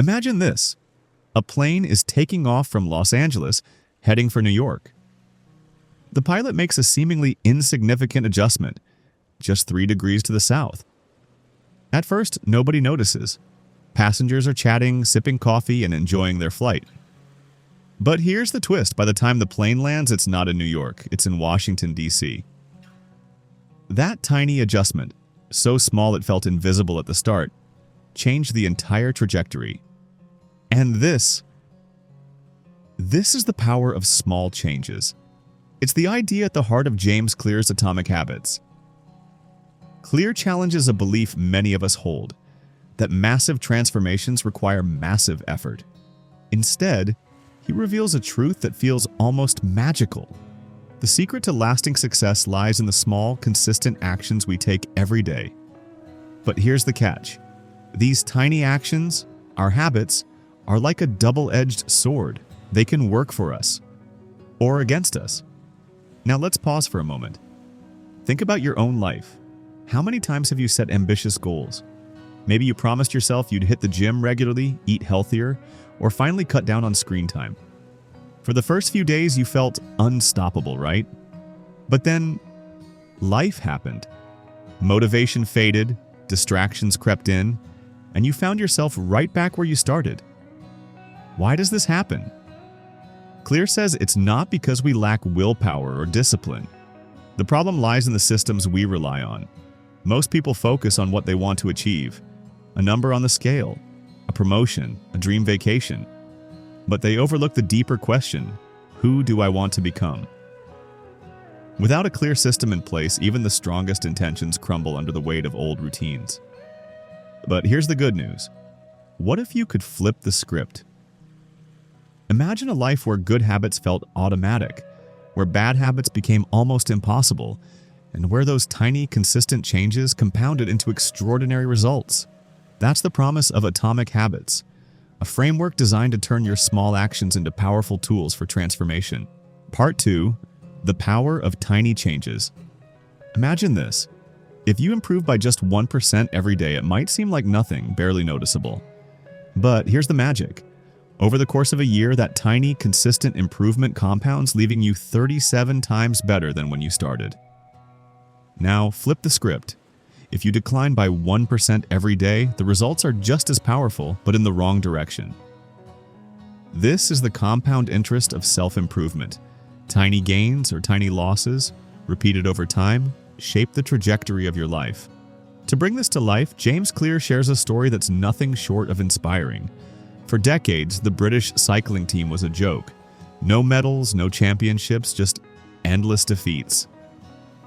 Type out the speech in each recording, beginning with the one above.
Imagine this. A plane is taking off from Los Angeles, heading for New York. The pilot makes a seemingly insignificant adjustment, just 3 degrees to the south. At first, nobody notices. Passengers are chatting, sipping coffee, and enjoying their flight. But here's the twist. By the time the plane lands, it's not in New York. It's in Washington, D.C. That tiny adjustment, so small it felt invisible at the start, changed the entire trajectory. And this is the power of small changes. It's the idea at the heart of James Clear's Atomic Habits. Clear challenges a belief many of us hold, that massive transformations require massive effort. Instead, he reveals a truth that feels almost magical. The secret to lasting success lies in the small, consistent actions we take every day. But here's the catch. These tiny actions, our habits, are like a double-edged sword. They can work for us or against us. Now let's pause for a moment. Think about your own life. How many times have you set ambitious goals? Maybe you promised yourself you'd hit the gym regularly, eat healthier, or finally cut down on screen time. For the first few days, you felt unstoppable, right? But then, life happened. Motivation faded, distractions crept in, and you found yourself right back where you started. Why does this happen? Clear says it's not because we lack willpower or discipline. The problem lies in the systems we rely on. Most people focus on what they want to achieve, a number on the scale, a promotion, a dream vacation. But they overlook the deeper question, who do I want to become? Without a clear system in place, even the strongest intentions crumble under the weight of old routines. But here's the good news. What if you could flip the script? Imagine a life where good habits felt automatic, where bad habits became almost impossible, and where those tiny, consistent changes compounded into extraordinary results. That's the promise of Atomic Habits, a framework designed to turn your small actions into powerful tools for transformation. Part 2. The Power of Tiny Changes. Imagine this. If you improve by just 1% every day, it might seem like nothing, barely noticeable. But here's the magic. Over the course of a year, that tiny, consistent improvement compounds, leaving you 37 times better than when you started. Now, flip the script. If you decline by 1% every day, the results are just as powerful, but in the wrong direction. This is the compound interest of self-improvement. Tiny gains or tiny losses, repeated over time, shape the trajectory of your life. To bring this to life, James Clear shares a story that's nothing short of inspiring. For decades, the British cycling team was a joke. No medals, no championships, just endless defeats.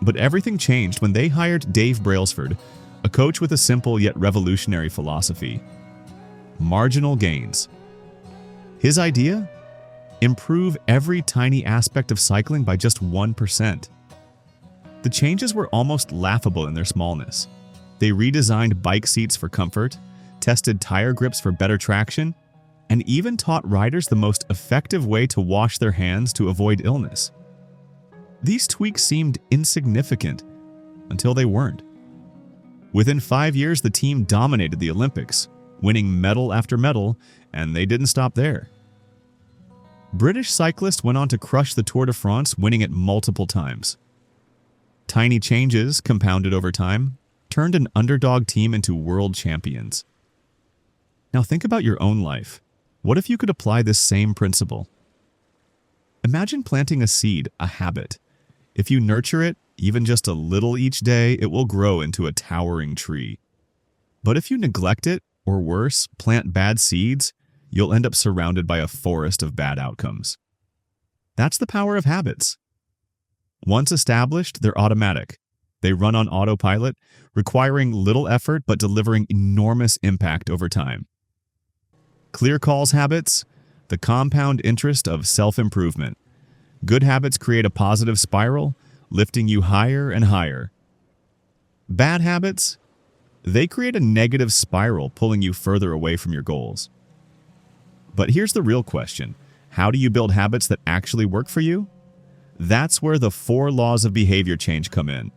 But everything changed when they hired Dave Brailsford, a coach with a simple yet revolutionary philosophy. Marginal gains. His idea? Improve every tiny aspect of cycling by just 1%. The changes were almost laughable in their smallness. They redesigned bike seats for comfort, tested tire grips for better traction, and even taught riders the most effective way to wash their hands to avoid illness. These tweaks seemed insignificant until they weren't. Within 5 years, the team dominated the Olympics, winning medal after medal, and they didn't stop there. British cyclists went on to crush the Tour de France, winning it multiple times. Tiny changes, compounded over time, turned an underdog team into world champions. Now think about your own life. What if you could apply this same principle? Imagine planting a seed, a habit. If you nurture it, even just a little each day, it will grow into a towering tree. But if you neglect it, or worse, plant bad seeds, you'll end up surrounded by a forest of bad outcomes. That's the power of habits. Once established, they're automatic. They run on autopilot, requiring little effort but delivering enormous impact over time. Clear calls habits, the compound interest of self-improvement. Good habits create a positive spiral, lifting you higher and higher. Bad habits, they create a negative spiral, pulling you further away from your goals. But here's the real question. How do you build habits that actually work for you? That's where the 4 laws of behavior change come in.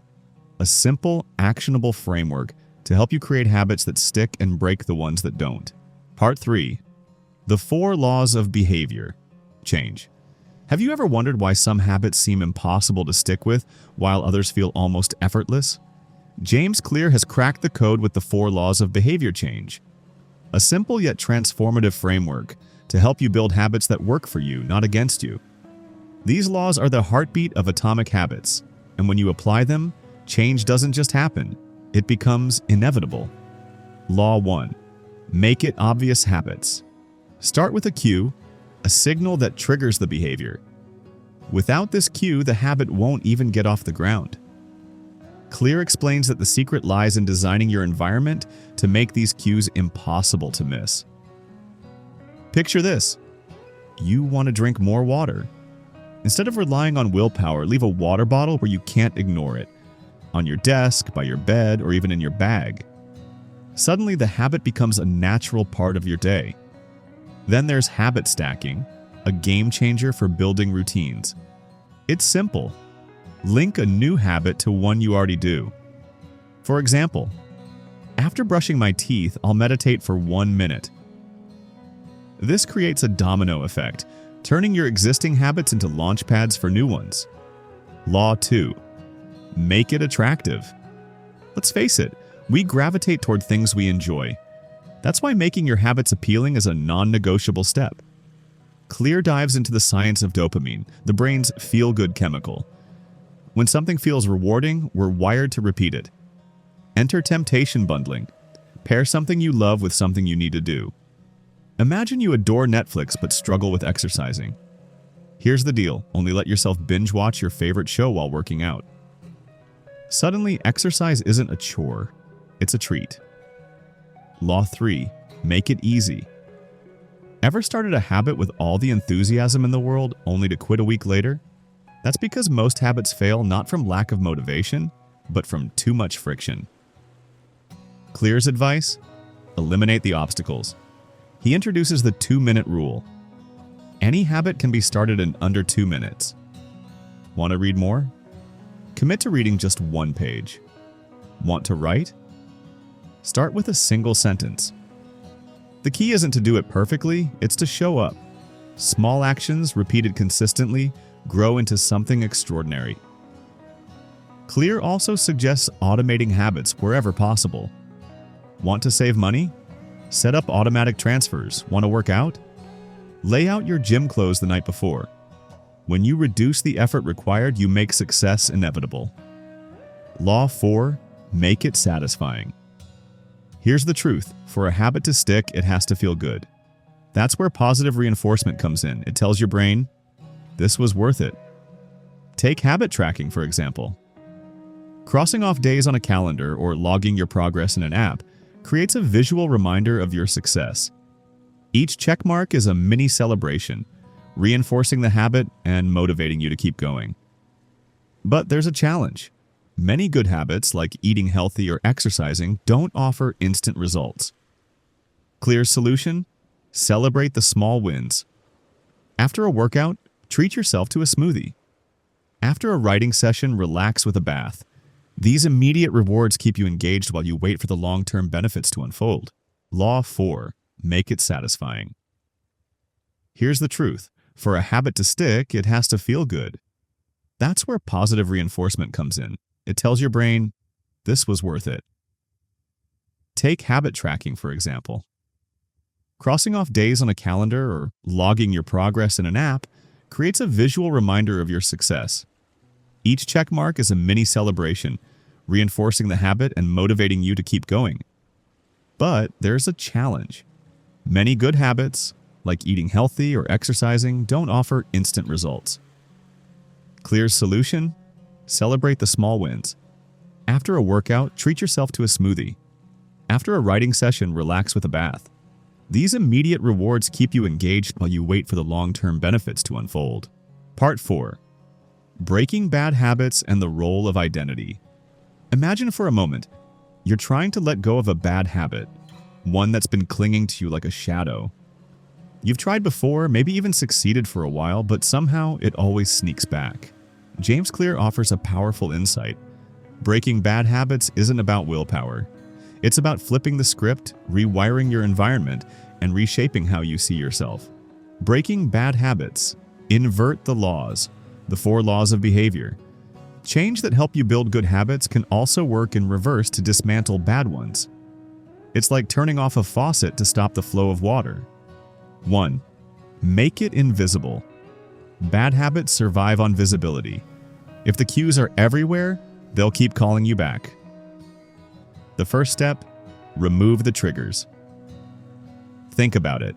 A simple, actionable framework to help you create habits that stick and break the ones that don't. Part 3. The 4 laws of behavior change. Have you ever wondered why some habits seem impossible to stick with while others feel almost effortless? James Clear has cracked the code with the 4 laws of behavior change, a simple yet transformative framework to help you build habits that work for you, not against you. These laws are the heartbeat of atomic habits, and when you apply them, change doesn't just happen, it becomes inevitable. Law 1. Make it obvious habits. Start with a cue, a signal that triggers the behavior. Without this cue, the habit won't even get off the ground. Clear explains that the secret lies in designing your environment to make these cues impossible to miss. Picture this. You want to drink more water. Instead of relying on willpower, leave a water bottle where you can't ignore it, on your desk, by your bed, or even in your bag. Suddenly, the habit becomes a natural part of your day. Then there's habit stacking, a game changer for building routines. It's simple. Link a new habit to one you already do. For example, after brushing my teeth, I'll meditate for 1 minute. This creates a domino effect, turning your existing habits into launch pads for new ones. Law 2. Make it attractive. Let's face it, we gravitate toward things we enjoy. That's why making your habits appealing is a non-negotiable step. Clear dives into the science of dopamine, the brain's feel-good chemical. When something feels rewarding, we're wired to repeat it. Enter temptation bundling. Pair something you love with something you need to do. Imagine you adore Netflix but struggle with exercising. Here's the deal, only let yourself binge watch your favorite show while working out. Suddenly, exercise isn't a chore, it's a treat. Law 3. Make it easy. Ever started a habit with all the enthusiasm in the world only to quit a week later? That's because most habits fail not from lack of motivation, but from too much friction. Clear's advice? Eliminate the obstacles. He introduces the 2-minute rule. Any habit can be started in under 2 minutes. Want to read more? Commit to reading just 1 page. Want to write? Start with a single sentence. The key isn't to do it perfectly, it's to show up. Small actions, repeated consistently, grow into something extraordinary. Clear also suggests automating habits wherever possible. Want to save money? Set up automatic transfers. Want to work out? Lay out your gym clothes the night before. When you reduce the effort required, you make success inevitable. Law 4. Make it satisfying. Here's the truth. For a habit to stick, it has to feel good. That's where positive reinforcement comes in. It tells your brain, this was worth it. Take habit tracking, for example. Crossing off days on a calendar or logging your progress in an app creates a visual reminder of your success. Each checkmark is a mini celebration, reinforcing the habit and motivating you to keep going. But there's a challenge. Many good habits, like eating healthy or exercising, don't offer instant results. Clear's solution? Celebrate the small wins. After a workout, treat yourself to a smoothie. After a writing session, relax with a bath. These immediate rewards keep you engaged while you wait for the long-term benefits to unfold. Law 4. Make it satisfying. Here's the truth. For a habit to stick, it has to feel good. That's where positive reinforcement comes in. It tells your brain, this was worth it. Take habit tracking, for example. Crossing off days on a calendar or logging your progress in an app creates a visual reminder of your success. Each checkmark is a mini celebration, reinforcing the habit and motivating you to keep going. But there's a challenge. Many good habits, like eating healthy or exercising, don't offer instant results. Clear's solution? Celebrate the small wins. After a workout, treat yourself to a smoothie. After a writing session, relax with a bath. These immediate rewards keep you engaged while you wait for the long-term benefits to unfold. Part 4. Breaking bad habits and the role of identity. Imagine for a moment, you're trying to let go of a bad habit, one that's been clinging to you like a shadow. You've tried before, maybe even succeeded for a while, but somehow it always sneaks back. James Clear offers a powerful insight. Breaking bad habits isn't about willpower. It's about flipping the script, rewiring your environment, and reshaping how you see yourself. Breaking bad habits. Invert the laws, the 4 laws of behavior. Change that help you build good habits can also work in reverse to dismantle bad ones. It's like turning off a faucet to stop the flow of water. 1. Make it invisible. Bad habits survive on visibility. If the cues are everywhere, they'll keep calling you back. The first step, remove the triggers. Think about it.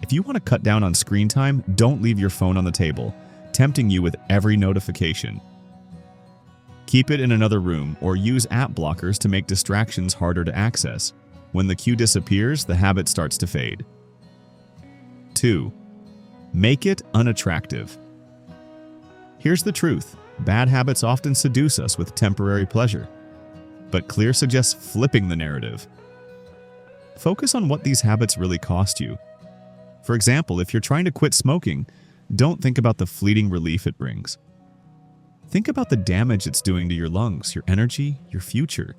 If you want to cut down on screen time, don't leave your phone on the table, tempting you with every notification. Keep it in another room or use app blockers to make distractions harder to access. When the cue disappears, the habit starts to fade. 2. Make it unattractive. Here's the truth. Bad habits often seduce us with temporary pleasure. But Clear suggests flipping the narrative. Focus on what these habits really cost you. For example, if you're trying to quit smoking, don't think about the fleeting relief it brings. Think about the damage it's doing to your lungs, your energy, your future.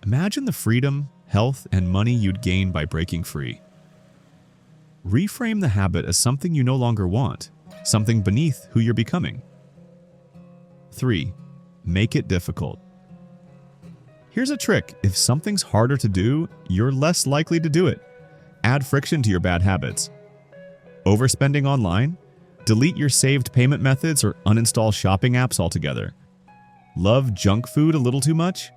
Imagine the freedom, health, and money you'd gain by breaking free. Reframe the habit as something you no longer want, something beneath who you're becoming. 3. Make it difficult. Here's a trick. If something's harder to do, you're less likely to do it. Add friction to your bad habits. Overspending online? Delete your saved payment methods or uninstall shopping apps altogether. Love junk food a little too much?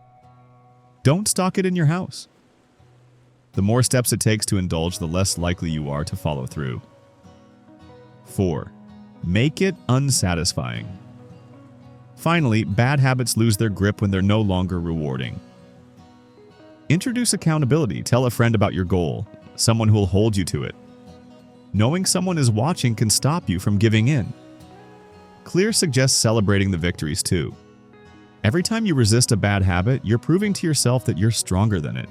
Don't stock it in your house. The more steps it takes to indulge, the less likely you are to follow through. 4. Make it unsatisfying. Finally, bad habits lose their grip when they're no longer rewarding. Introduce accountability. Tell a friend about your goal, someone who will hold you to it. Knowing someone is watching can stop you from giving in. Clear suggests celebrating the victories too. Every time you resist a bad habit, you're proving to yourself that you're stronger than it.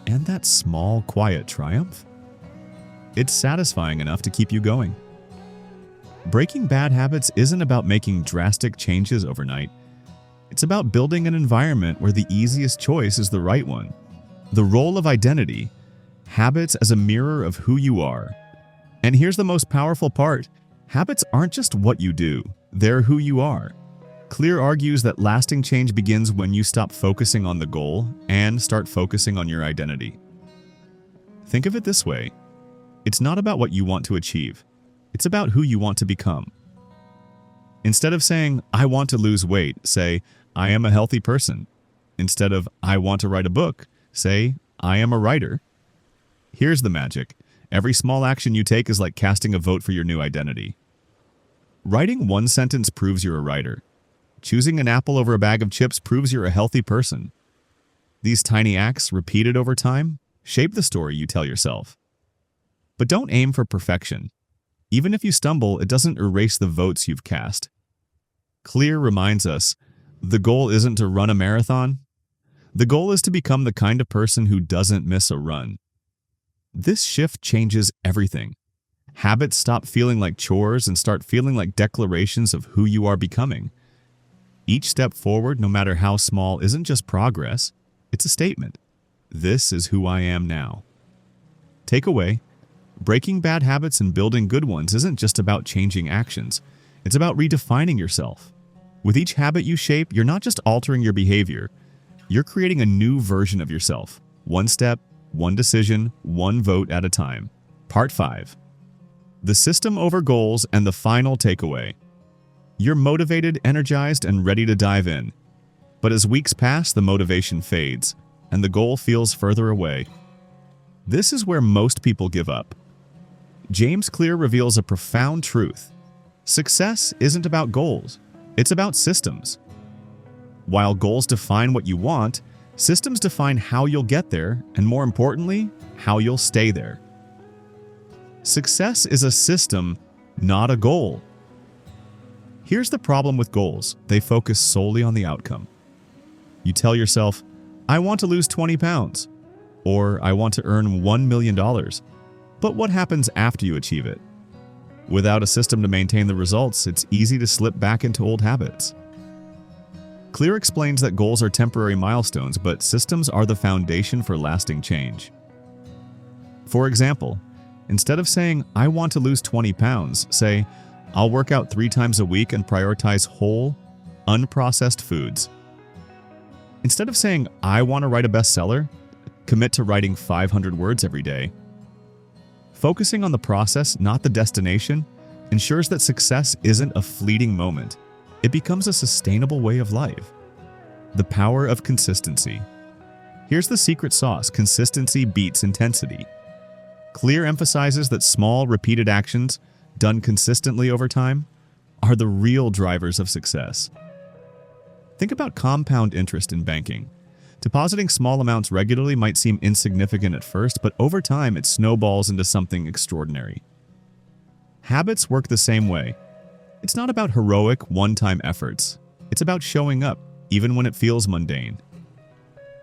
And that small, quiet triumph? It's satisfying enough to keep you going. Breaking bad habits isn't about making drastic changes overnight. It's about building an environment where the easiest choice is the right one. The role of identity, habits as a mirror of who you are. And here's the most powerful part. Habits aren't just what you do, they're who you are. Clear argues that lasting change begins when you stop focusing on the goal and start focusing on your identity. Think of it this way. It's not about what you want to achieve. It's about who you want to become. Instead of saying, I want to lose weight, say, I am a healthy person. Instead of, I want to write a book, say, I am a writer. Here's the magic. Every small action you take is like casting a vote for your new identity. Writing one sentence proves you're a writer. Choosing an apple over a bag of chips proves you're a healthy person. These tiny acts, repeated over time, shape the story you tell yourself. But don't aim for perfection. Even if you stumble, it doesn't erase the votes you've cast. Clear reminds us, the goal isn't to run a marathon. The goal is to become the kind of person who doesn't miss a run. This shift changes everything. Habits stop feeling like chores and start feeling like declarations of who you are becoming. Each step forward, no matter how small, isn't just progress, it's a statement. This is who I am now. Takeaway: breaking bad habits and building good ones isn't just about changing actions. It's about redefining yourself. With each habit you shape, you're not just altering your behavior. You're creating a new version of yourself. One step, one decision, one vote at a time. Part 5. The system over goals and the final takeaway. You're motivated, energized, and ready to dive in. But as weeks pass, the motivation fades, and the goal feels further away. This is where most people give up. James Clear reveals a profound truth. Success isn't about goals, it's about systems. While goals define what you want, systems define how you'll get there, and more importantly, how you'll stay there. Success is a system, not a goal. Here's the problem with goals. They focus solely on the outcome. You tell yourself, I want to lose 20 pounds, or I want to earn $1 million. But what happens after you achieve it? Without a system to maintain the results, it's easy to slip back into old habits. Clear explains that goals are temporary milestones, but systems are the foundation for lasting change. For example, instead of saying, I want to lose 20 pounds, say, I'll work out 3 times a week and prioritize whole, unprocessed foods. Instead of saying, I want to write a bestseller, commit to writing 500 words every day. Focusing on the process, not the destination, ensures that success isn't a fleeting moment. It becomes a sustainable way of life. The power of consistency. Here's the secret sauce: consistency beats intensity. Clear emphasizes that small, repeated actions, done consistently over time, are the real drivers of success. Think about compound interest in banking. Depositing small amounts regularly might seem insignificant at first, but over time it snowballs into something extraordinary. Habits work the same way. It's not about heroic, one-time efforts. It's about showing up, even when it feels mundane.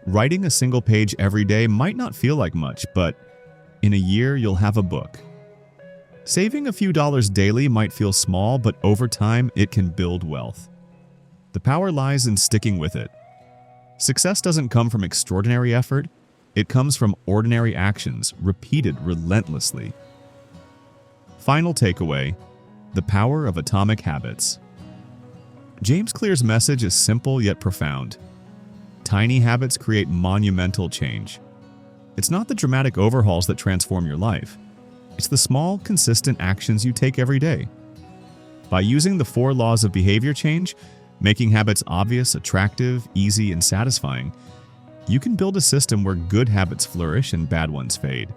Writing a single page every day might not feel like much, but in a year you'll have a book. Saving a few dollars daily might feel small, but over time it can build wealth. The power lies in sticking with it. Success doesn't come from extraordinary effort, it comes from ordinary actions, repeated relentlessly. Final takeaway: the power of atomic habits. James Clear's message is simple yet profound. Tiny habits create monumental change. It's not the dramatic overhauls that transform your life. It's the small, consistent actions you take every day. By using the 4 laws of behavior change, making habits obvious, attractive, easy, and satisfying, you can build a system where good habits flourish and bad ones fade.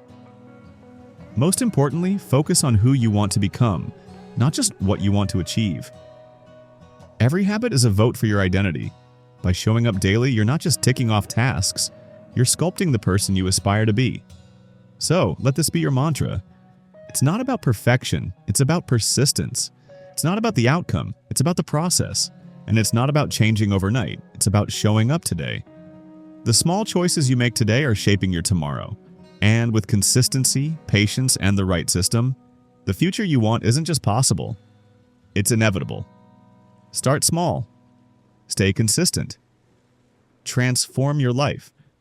Most importantly, focus on who you want to become, not just what you want to achieve. Every habit is a vote for your identity. By showing up daily, you're not just ticking off tasks, you're sculpting the person you aspire to be. So, let this be your mantra. It's not about perfection, it's about persistence. It's not about the outcome, it's about the process. And it's not about changing overnight, it's about showing up today. The small choices you make today are shaping your tomorrow. And with consistency, patience, and the right system, the future you want isn't just possible, it's inevitable. Start small. Stay consistent. Transform your life.